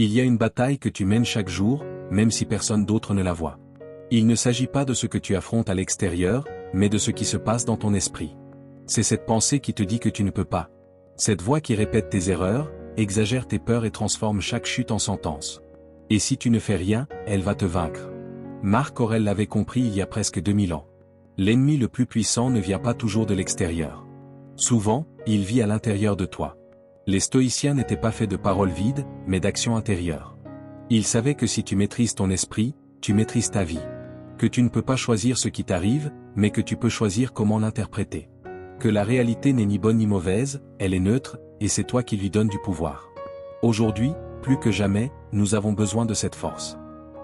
Il y a une bataille que tu mènes chaque jour, même si personne d'autre ne la voit. Il ne s'agit pas de ce que tu affrontes à l'extérieur, mais de ce qui se passe dans ton esprit. C'est cette pensée qui te dit que tu ne peux pas. Cette voix qui répète tes erreurs, exagère tes peurs et transforme chaque chute en sentence. Et si tu ne fais rien, elle va te vaincre. Marc Aurèle l'avait compris il y a presque 2000 ans. L'ennemi le plus puissant ne vient pas toujours de l'extérieur. Souvent, il vit à l'intérieur de toi. Les stoïciens n'étaient pas faits de paroles vides, mais d'actions intérieures. Ils savaient que si tu maîtrises ton esprit, tu maîtrises ta vie. Que tu ne peux pas choisir ce qui t'arrive, mais que tu peux choisir comment l'interpréter. Que la réalité n'est ni bonne ni mauvaise, elle est neutre, et c'est toi qui lui donnes du pouvoir. Aujourd'hui, plus que jamais, nous avons besoin de cette force.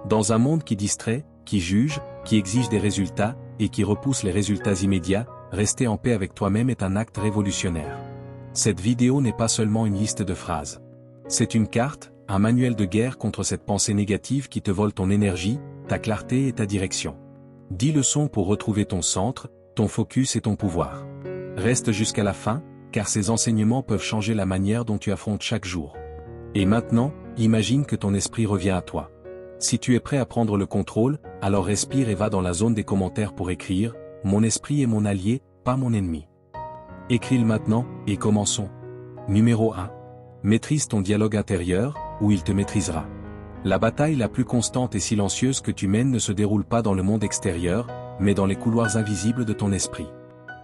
Dans un monde qui distrait, qui juge, qui exige des résultats, et qui repousse les résultats immédiats, rester en paix avec toi-même est un acte révolutionnaire. Cette vidéo n'est pas seulement une liste de phrases. C'est une carte, un manuel de guerre contre cette pensée négative qui te vole ton énergie, ta clarté et ta direction. 10 leçons pour retrouver ton centre, ton focus et ton pouvoir. Reste jusqu'à la fin, car ces enseignements peuvent changer la manière dont tu affrontes chaque jour. Et maintenant, imagine que ton esprit revient à toi. Si tu es prêt à prendre le contrôle, alors respire et va dans la zone des commentaires pour écrire « Mon esprit est mon allié, pas mon ennemi ». Écris-le maintenant, et commençons. Numéro 1. Maîtrise ton dialogue intérieur, ou il te maîtrisera. La bataille la plus constante et silencieuse que tu mènes ne se déroule pas dans le monde extérieur, mais dans les couloirs invisibles de ton esprit.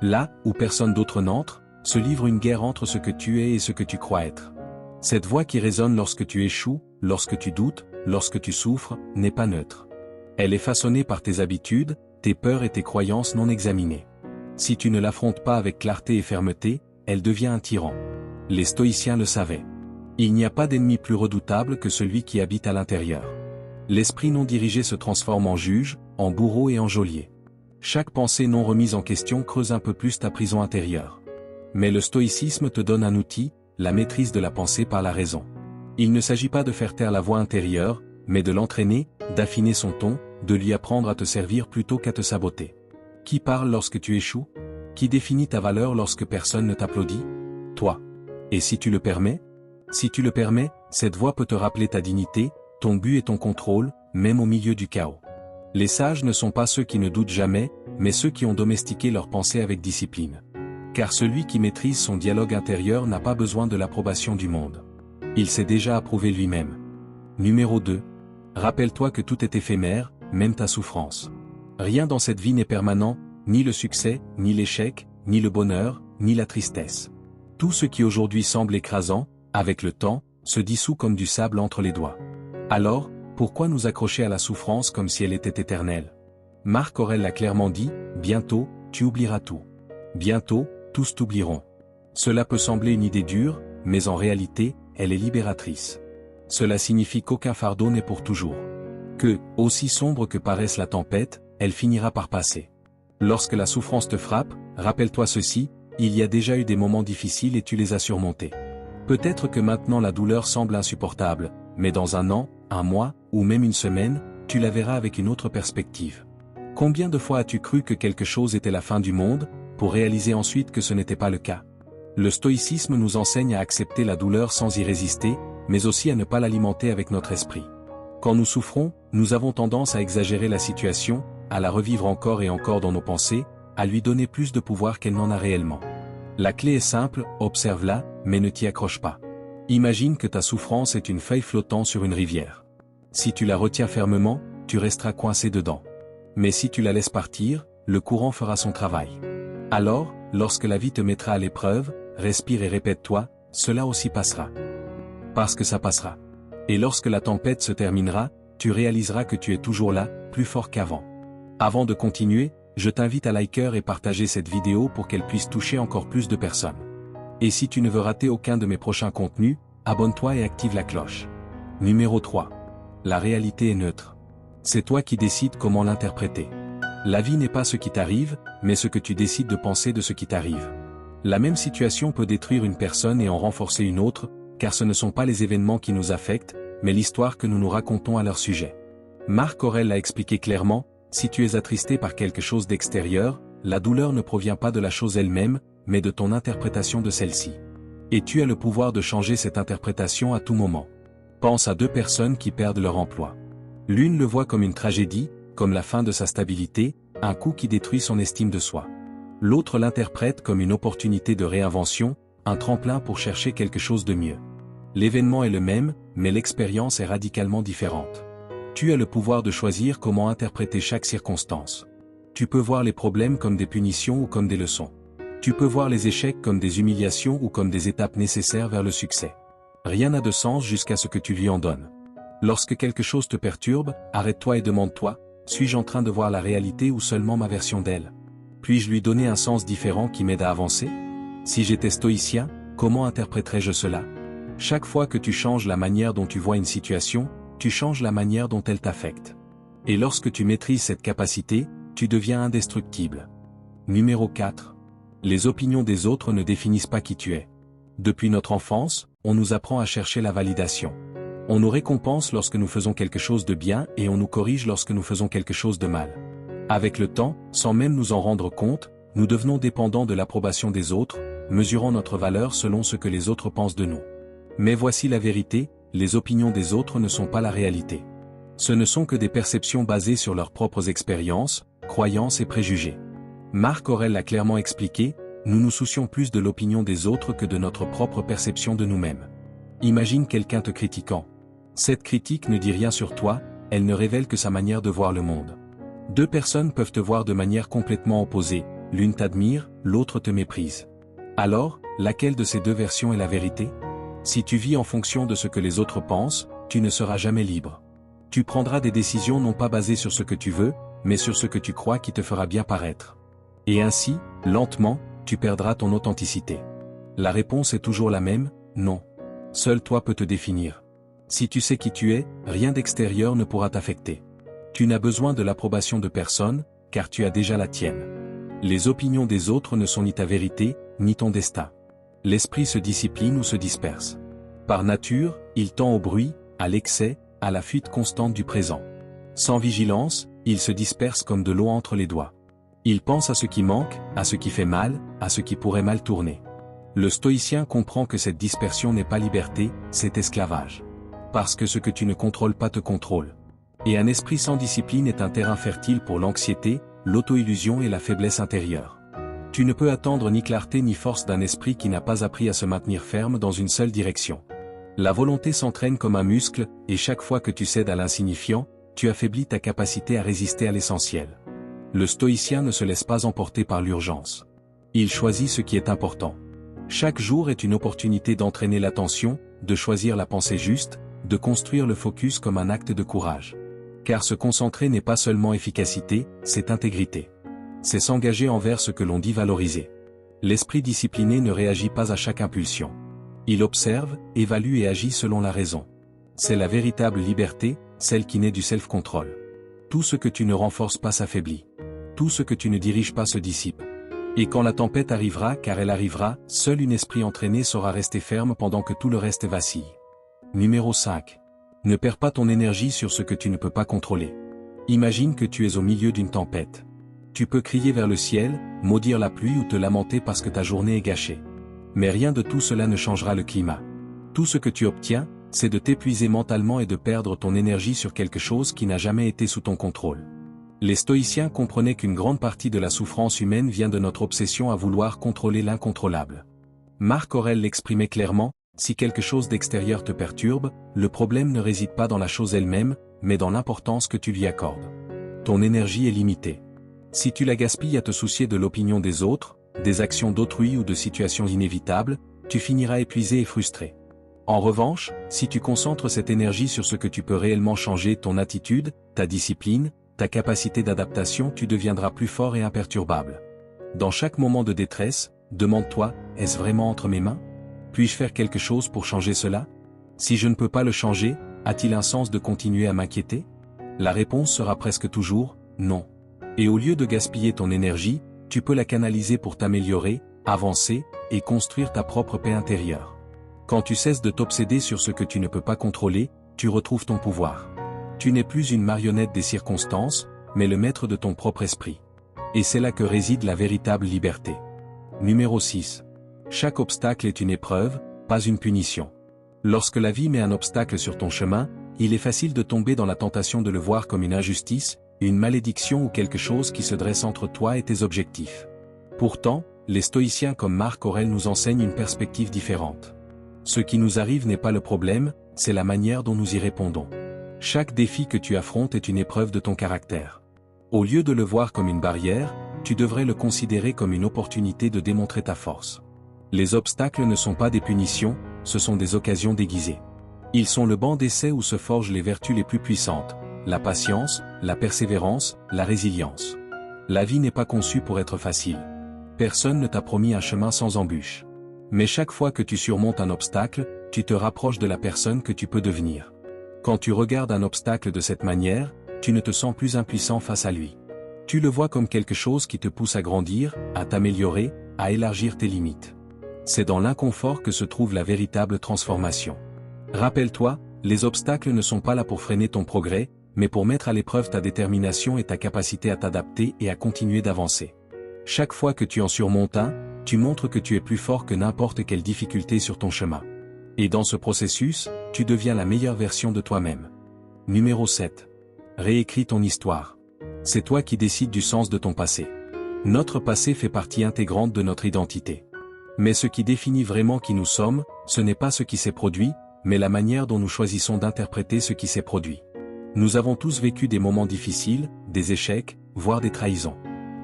Là, où personne d'autre n'entre, se livre une guerre entre ce que tu es et ce que tu crois être. Cette voix qui résonne lorsque tu échoues, lorsque tu doutes, lorsque tu souffres, n'est pas neutre. Elle est façonnée par tes habitudes, tes peurs et tes croyances non examinées. Si tu ne l'affrontes pas avec clarté et fermeté, elle devient un tyran. Les stoïciens le savaient. Il n'y a pas d'ennemi plus redoutable que celui qui habite à l'intérieur. L'esprit non dirigé se transforme en juge, en bourreau et en geôlier. Chaque pensée non remise en question creuse un peu plus ta prison intérieure. Mais le stoïcisme te donne un outil, la maîtrise de la pensée par la raison. Il ne s'agit pas de faire taire la voix intérieure, mais de l'entraîner, d'affiner son ton, de lui apprendre à te servir plutôt qu'à te saboter. Qui parle lorsque tu échoues? Qui définit ta valeur lorsque personne ne t'applaudit? Toi. Et si tu le permets? Si tu le permets, cette voix peut te rappeler ta dignité, ton but et ton contrôle, même au milieu du chaos. Les sages ne sont pas ceux qui ne doutent jamais, mais ceux qui ont domestiqué leur pensée avec discipline. Car celui qui maîtrise son dialogue intérieur n'a pas besoin de l'approbation du monde. Il s'est déjà approuvé lui-même. Numéro 2. Rappelle-toi que tout est éphémère, même ta souffrance. Rien dans cette vie n'est permanent, ni le succès, ni l'échec, ni le bonheur, ni la tristesse. Tout ce qui aujourd'hui semble écrasant, avec le temps, se dissout comme du sable entre les doigts. Alors, pourquoi nous accrocher à la souffrance comme si elle était éternelle? Marc Aurèle l'a clairement dit, bientôt, tu oublieras tout. Bientôt, tous t'oublieront. Cela peut sembler une idée dure, mais en réalité, elle est libératrice. Cela signifie qu'aucun fardeau n'est pour toujours. Que, aussi sombre que paraisse la tempête, elle finira par passer. Lorsque la souffrance te frappe, rappelle-toi ceci, il y a déjà eu des moments difficiles et tu les as surmontés. Peut-être que maintenant la douleur semble insupportable, mais dans un an, un mois, ou même une semaine, tu la verras avec une autre perspective. Combien de fois as-tu cru que quelque chose était la fin du monde, pour réaliser ensuite que ce n'était pas le cas? Le stoïcisme nous enseigne à accepter la douleur sans y résister, mais aussi à ne pas l'alimenter avec notre esprit. Quand nous souffrons, nous avons tendance à exagérer la situation, à la revivre encore et encore dans nos pensées, à lui donner plus de pouvoir qu'elle n'en a réellement. La clé est simple, observe-la, mais ne t'y accroche pas. Imagine que ta souffrance est une feuille flottant sur une rivière. Si tu la retiens fermement, tu resteras coincé dedans. Mais si tu la laisses partir, le courant fera son travail. Alors, lorsque la vie te mettra à l'épreuve, respire et répète-toi, cela aussi passera. Parce que ça passera. Et lorsque la tempête se terminera, tu réaliseras que tu es toujours là, plus fort qu'avant. Avant de continuer, je t'invite à liker et partager cette vidéo pour qu'elle puisse toucher encore plus de personnes. Et si tu ne veux rater aucun de mes prochains contenus, abonne-toi et active la cloche. Numéro 3. La réalité est neutre. C'est toi qui décides comment l'interpréter. La vie n'est pas ce qui t'arrive, mais ce que tu décides de penser de ce qui t'arrive. La même situation peut détruire une personne et en renforcer une autre, car ce ne sont pas les événements qui nous affectent, mais l'histoire que nous nous racontons à leur sujet. Marc Aurèle l'a expliqué clairement, si tu es attristé par quelque chose d'extérieur, la douleur ne provient pas de la chose elle-même, mais de ton interprétation de celle-ci. Et tu as le pouvoir de changer cette interprétation à tout moment. Pense à deux personnes qui perdent leur emploi. L'une le voit comme une tragédie, comme la fin de sa stabilité, un coup qui détruit son estime de soi. L'autre l'interprète comme une opportunité de réinvention, un tremplin pour chercher quelque chose de mieux. L'événement est le même, mais l'expérience est radicalement différente. Tu as le pouvoir de choisir comment interpréter chaque circonstance. Tu peux voir les problèmes comme des punitions ou comme des leçons. Tu peux voir les échecs comme des humiliations ou comme des étapes nécessaires vers le succès. Rien n'a de sens jusqu'à ce que tu lui en donnes. Lorsque quelque chose te perturbe, arrête-toi et demande-toi, suis-je en train de voir la réalité ou seulement ma version d'elle? Puis-je lui donner un sens différent qui m'aide à avancer? Si j'étais stoïcien, comment interpréterais-je cela? Chaque fois que tu changes la manière dont tu vois une situation, tu changes la manière dont elle t'affecte. Et lorsque tu maîtrises cette capacité, tu deviens indestructible. Numéro 4. Les opinions des autres ne définissent pas qui tu es. Depuis notre enfance, on nous apprend à chercher la validation. On nous récompense lorsque nous faisons quelque chose de bien et on nous corrige lorsque nous faisons quelque chose de mal. Avec le temps, sans même nous en rendre compte, nous devenons dépendants de l'approbation des autres, mesurant notre valeur selon ce que les autres pensent de nous. Mais voici la vérité, les opinions des autres ne sont pas la réalité. Ce ne sont que des perceptions basées sur leurs propres expériences, croyances et préjugés. Marc Aurèle l'a clairement expliqué, nous nous soucions plus de l'opinion des autres que de notre propre perception de nous-mêmes. Imagine quelqu'un te critiquant. Cette critique ne dit rien sur toi, elle ne révèle que sa manière de voir le monde. Deux personnes peuvent te voir de manière complètement opposée, l'une t'admire, l'autre te méprise. Alors, laquelle de ces deux versions est la vérité? Si tu vis en fonction de ce que les autres pensent, tu ne seras jamais libre. Tu prendras des décisions non pas basées sur ce que tu veux, mais sur ce que tu crois qui te fera bien paraître. Et ainsi, lentement, tu perdras ton authenticité. La réponse est toujours la même, non. Seul toi peux te définir. Si tu sais qui tu es, rien d'extérieur ne pourra t'affecter. Tu n'as besoin de l'approbation de personne, car tu as déjà la tienne. Les opinions des autres ne sont ni ta vérité, ni ton destin. L'esprit se discipline ou se disperse. Par nature, il tend au bruit, à l'excès, à la fuite constante du présent. Sans vigilance, il se disperse comme de l'eau entre les doigts. Il pense à ce qui manque, à ce qui fait mal, à ce qui pourrait mal tourner. Le stoïcien comprend que cette dispersion n'est pas liberté, c'est esclavage. Parce que ce que tu ne contrôles pas te contrôle. Et un esprit sans discipline est un terrain fertile pour l'anxiété, l'auto-illusion et la faiblesse intérieure. Tu ne peux attendre ni clarté ni force d'un esprit qui n'a pas appris à se maintenir ferme dans une seule direction. La volonté s'entraîne comme un muscle, et chaque fois que tu cèdes à l'insignifiant, tu affaiblis ta capacité à résister à l'essentiel. Le stoïcien ne se laisse pas emporter par l'urgence. Il choisit ce qui est important. Chaque jour est une opportunité d'entraîner l'attention, de choisir la pensée juste, de construire le focus comme un acte de courage. Car se concentrer n'est pas seulement efficacité, c'est intégrité. C'est s'engager envers ce que l'on dit valoriser. L'esprit discipliné ne réagit pas à chaque impulsion. Il observe, évalue et agit selon la raison. C'est la véritable liberté, celle qui naît du self-control. Tout ce que tu ne renforces pas s'affaiblit. Tout ce que tu ne diriges pas se dissipe. Et quand la tempête arrivera, car elle arrivera, seul un esprit entraîné saura rester ferme pendant que tout le reste vacille. Numéro 5. Ne perds pas ton énergie sur ce que tu ne peux pas contrôler. Imagine que tu es au milieu d'une tempête. Tu peux crier vers le ciel, maudire la pluie ou te lamenter parce que ta journée est gâchée. Mais rien de tout cela ne changera le climat. Tout ce que tu obtiens, c'est de t'épuiser mentalement et de perdre ton énergie sur quelque chose qui n'a jamais été sous ton contrôle. Les stoïciens comprenaient qu'une grande partie de la souffrance humaine vient de notre obsession à vouloir contrôler l'incontrôlable. Marc Aurèle l'exprimait clairement, si quelque chose d'extérieur te perturbe, le problème ne réside pas dans la chose elle-même, mais dans l'importance que tu lui accordes. Ton énergie est limitée. Si tu la gaspilles à te soucier de l'opinion des autres, des actions d'autrui ou de situations inévitables, tu finiras épuisé et frustré. En revanche, si tu concentres cette énergie sur ce que tu peux réellement changer, ton attitude, ta discipline, ta capacité d'adaptation, tu deviendras plus fort et imperturbable. Dans chaque moment de détresse, demande-toi, est-ce vraiment entre mes mains? Puis-je faire quelque chose pour changer cela? Si je ne peux pas le changer, a-t-il un sens de continuer à m'inquiéter? La réponse sera presque toujours, non. Et au lieu de gaspiller ton énergie, tu peux la canaliser pour t'améliorer, avancer, et construire ta propre paix intérieure. Quand tu cesses de t'obséder sur ce que tu ne peux pas contrôler, tu retrouves ton pouvoir. Tu n'es plus une marionnette des circonstances, mais le maître de ton propre esprit. Et c'est là que réside la véritable liberté. Numéro 6. Chaque obstacle est une épreuve, pas une punition. Lorsque la vie met un obstacle sur ton chemin, il est facile de tomber dans la tentation de le voir comme une injustice, une malédiction ou quelque chose qui se dresse entre toi et tes objectifs. Pourtant, les stoïciens comme Marc Aurèle nous enseignent une perspective différente. Ce qui nous arrive n'est pas le problème, c'est la manière dont nous y répondons. Chaque défi que tu affrontes est une épreuve de ton caractère. Au lieu de le voir comme une barrière, tu devrais le considérer comme une opportunité de démontrer ta force. Les obstacles ne sont pas des punitions, ce sont des occasions déguisées. Ils sont le banc d'essai où se forgent les vertus les plus puissantes, la patience, la persévérance, la résilience. La vie n'est pas conçue pour être facile. Personne ne t'a promis un chemin sans embûches. Mais chaque fois que tu surmontes un obstacle, tu te rapproches de la personne que tu peux devenir. Quand tu regardes un obstacle de cette manière, tu ne te sens plus impuissant face à lui. Tu le vois comme quelque chose qui te pousse à grandir, à t'améliorer, à élargir tes limites. C'est dans l'inconfort que se trouve la véritable transformation. Rappelle-toi, les obstacles ne sont pas là pour freiner ton progrès, mais pour mettre à l'épreuve ta détermination et ta capacité à t'adapter et à continuer d'avancer. Chaque fois que tu en surmontes un, tu montres que tu es plus fort que n'importe quelle difficulté sur ton chemin. Et dans ce processus, tu deviens la meilleure version de toi-même. Numéro 7. Réécris ton histoire. C'est toi qui décides du sens de ton passé. Notre passé fait partie intégrante de notre identité. Mais ce qui définit vraiment qui nous sommes, ce n'est pas ce qui s'est produit, mais la manière dont nous choisissons d'interpréter ce qui s'est produit. Nous avons tous vécu des moments difficiles, des échecs, voire des trahisons.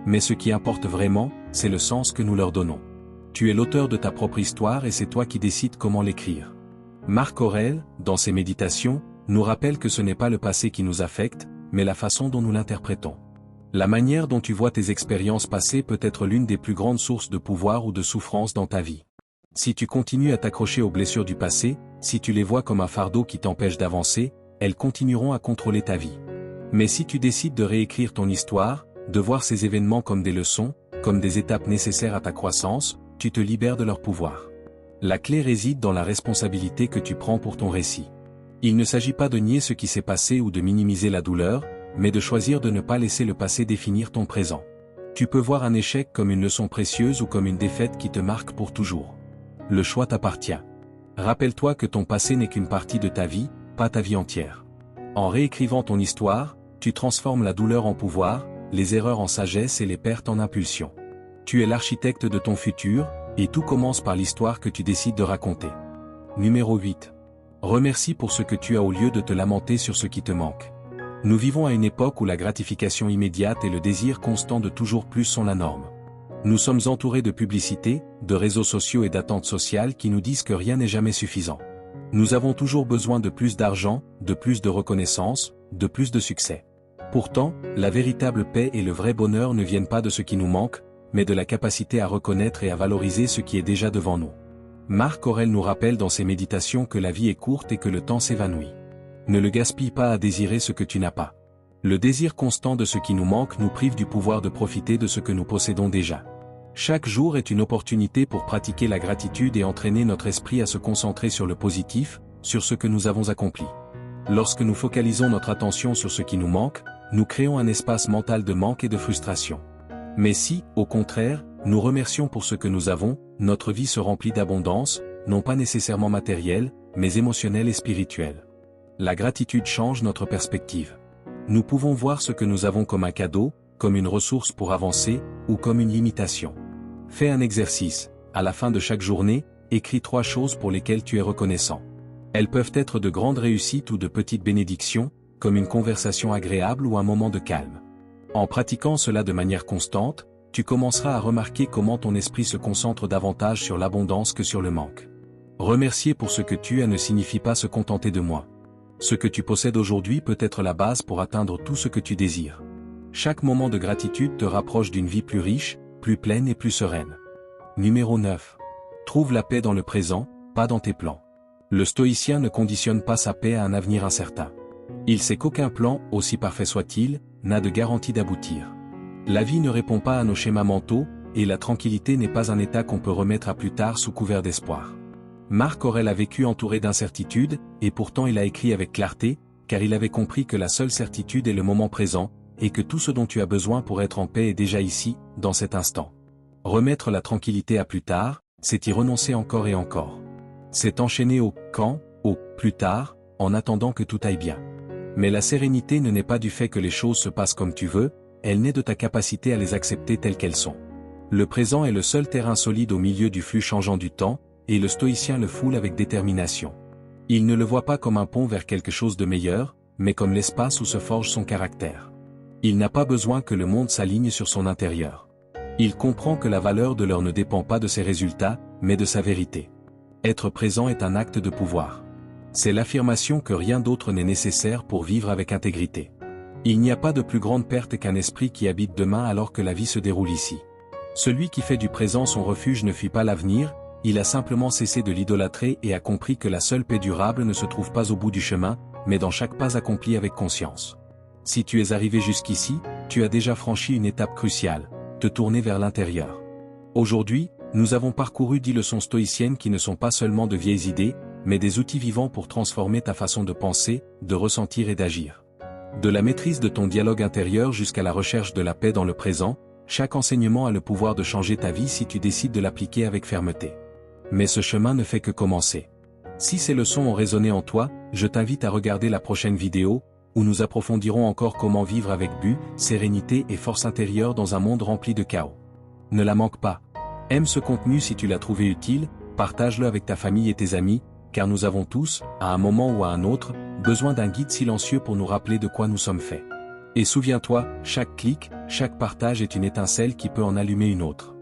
Mais ce qui importe vraiment, c'est le sens que nous leur donnons. Tu es l'auteur de ta propre histoire et c'est toi qui décides comment l'écrire. Marc Aurèle, dans ses méditations, nous rappelle que ce n'est pas le passé qui nous affecte, mais la façon dont nous l'interprétons. La manière dont tu vois tes expériences passées peut être l'une des plus grandes sources de pouvoir ou de souffrance dans ta vie. Si tu continues à t'accrocher aux blessures du passé, si tu les vois comme un fardeau qui t'empêche d'avancer, elles continueront à contrôler ta vie. Mais si tu décides de réécrire ton histoire, de voir ces événements comme des leçons, comme des étapes nécessaires à ta croissance, tu te libères de leur pouvoir. La clé réside dans la responsabilité que tu prends pour ton récit. Il ne s'agit pas de nier ce qui s'est passé ou de minimiser la douleur, mais de choisir de ne pas laisser le passé définir ton présent. Tu peux voir un échec comme une leçon précieuse ou comme une défaite qui te marque pour toujours. Le choix t'appartient. Rappelle-toi que ton passé n'est qu'une partie de ta vie, pas ta vie entière. En réécrivant ton histoire, tu transformes la douleur en pouvoir, les erreurs en sagesse et les pertes en impulsion. Tu es l'architecte de ton futur, et tout commence par l'histoire que tu décides de raconter. Numéro 8. Remercie pour ce que tu as au lieu de te lamenter sur ce qui te manque. Nous vivons à une époque où la gratification immédiate et le désir constant de toujours plus sont la norme. Nous sommes entourés de publicités, de réseaux sociaux et d'attentes sociales qui nous disent que rien n'est jamais suffisant. Nous avons toujours besoin de plus d'argent, de plus de reconnaissance, de plus de succès. Pourtant, la véritable paix et le vrai bonheur ne viennent pas de ce qui nous manque, mais de la capacité à reconnaître et à valoriser ce qui est déjà devant nous. Marc Aurèle nous rappelle dans ses méditations que la vie est courte et que le temps s'évanouit. Ne le gaspille pas à désirer ce que tu n'as pas. Le désir constant de ce qui nous manque nous prive du pouvoir de profiter de ce que nous possédons déjà. Chaque jour est une opportunité pour pratiquer la gratitude et entraîner notre esprit à se concentrer sur le positif, sur ce que nous avons accompli. Lorsque nous focalisons notre attention sur ce qui nous manque, nous créons un espace mental de manque et de frustration. Mais si, au contraire, nous remercions pour ce que nous avons, notre vie se remplit d'abondance, non pas nécessairement matérielle, mais émotionnelle et spirituelle. La gratitude change notre perspective. Nous pouvons voir ce que nous avons comme un cadeau, comme une ressource pour avancer, ou comme une limitation. Fais un exercice. À la fin de chaque journée, écris 3 choses pour lesquelles tu es reconnaissant. Elles peuvent être de grandes réussites ou de petites bénédictions, comme une conversation agréable ou un moment de calme. En pratiquant cela de manière constante, tu commenceras à remarquer comment ton esprit se concentre davantage sur l'abondance que sur le manque. Remercier pour ce que tu as ne signifie pas se contenter de moi. Ce que tu possèdes aujourd'hui peut être la base pour atteindre tout ce que tu désires. Chaque moment de gratitude te rapproche d'une vie plus riche, plus pleine et plus sereine. Numéro 9. Trouve la paix dans le présent, pas dans tes plans. Le stoïcien ne conditionne pas sa paix à un avenir incertain. Il sait qu'aucun plan, aussi parfait soit-il, n'a de garantie d'aboutir. La vie ne répond pas à nos schémas mentaux, et la tranquillité n'est pas un état qu'on peut remettre à plus tard sous couvert d'espoir. Marc Aurèle a vécu entouré d'incertitudes, et pourtant il a écrit avec clarté, car il avait compris que la seule certitude est le moment présent, et que tout ce dont tu as besoin pour être en paix est déjà ici, dans cet instant. Remettre la tranquillité à plus tard, c'est y renoncer encore et encore. C'est enchaîner au « quand » au « plus tard », en attendant que tout aille bien. Mais la sérénité ne naît pas du fait que les choses se passent comme tu veux, elle naît de ta capacité à les accepter telles qu'elles sont. Le présent est le seul terrain solide au milieu du flux changeant du temps, et le stoïcien le foule avec détermination. Il ne le voit pas comme un pont vers quelque chose de meilleur, mais comme l'espace où se forge son caractère. Il n'a pas besoin que le monde s'aligne sur son intérieur. Il comprend que la valeur de l'heure ne dépend pas de ses résultats, mais de sa vérité. Être présent est un acte de pouvoir. C'est l'affirmation que rien d'autre n'est nécessaire pour vivre avec intégrité. Il n'y a pas de plus grande perte qu'un esprit qui habite demain alors que la vie se déroule ici. Celui qui fait du présent son refuge ne fuit pas l'avenir, il a simplement cessé de l'idolâtrer et a compris que la seule paix durable ne se trouve pas au bout du chemin, mais dans chaque pas accompli avec conscience. Si tu es arrivé jusqu'ici, tu as déjà franchi une étape cruciale, te tourner vers l'intérieur. Aujourd'hui, nous avons parcouru 10 leçons stoïciennes qui ne sont pas seulement de vieilles idées, mais des outils vivants pour transformer ta façon de penser, de ressentir et d'agir. De la maîtrise de ton dialogue intérieur jusqu'à la recherche de la paix dans le présent, chaque enseignement a le pouvoir de changer ta vie si tu décides de l'appliquer avec fermeté. Mais ce chemin ne fait que commencer. Si ces leçons ont résonné en toi, je t'invite à regarder la prochaine vidéo, où nous approfondirons encore comment vivre avec but, sérénité et force intérieure dans un monde rempli de chaos. Ne la manque pas. Aime ce contenu si tu l'as trouvé utile, partage-le avec ta famille et tes amis, car nous avons tous, à un moment ou à un autre, besoin d'un guide silencieux pour nous rappeler de quoi nous sommes faits. Et souviens-toi, chaque clic, chaque partage est une étincelle qui peut en allumer une autre.